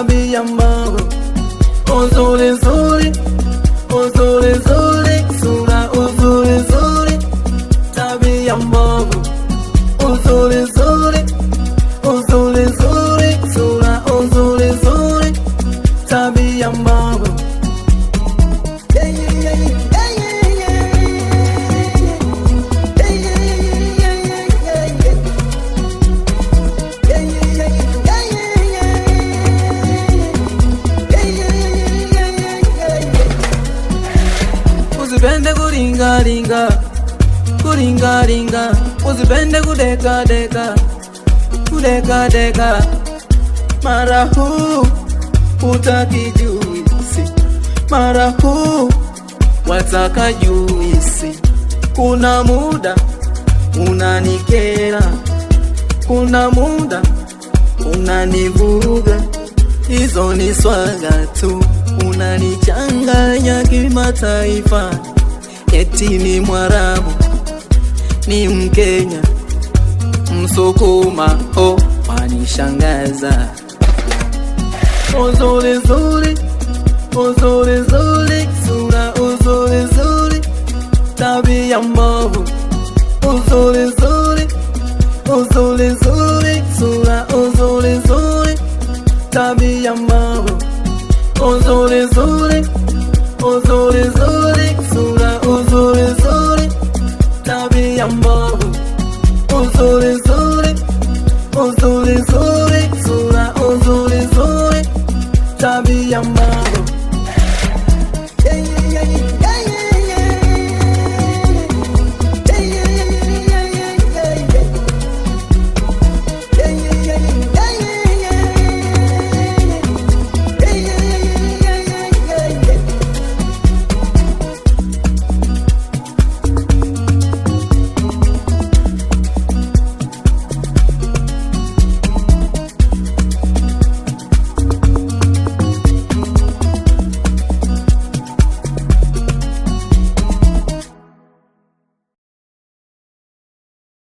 tabia mbovu. Uzuri zuri, uzuri zuri, sura uzuri zuri, tabia mbovu. Uzuri zuri, uzuri zuri, sura uzuri zuri, tabia mbovu. Usipende kuringa ringa, kuringa ringa. Usipende kudeka deka, kudeka deka. Mara huu utaki juisi, mara huu wataka juisi. Kuna muda unanikera, kuna muda unanivuruga. Hizo ni swaga tu, unanichanganya kimataifa. Eti ni Mwarabu, ni Mkenya, Msukuma, oh, wanishangaza. Uzuri zuri, uzuri zuri, sura uzuri zuri, tabia mbovu. Uzuri zuri, uzuri zuri, sura uzuri zuri, tabia mbovu. Uzuri zuri, uzuri zuri, sura uzuri zuri, tabia mbovu. Uzuri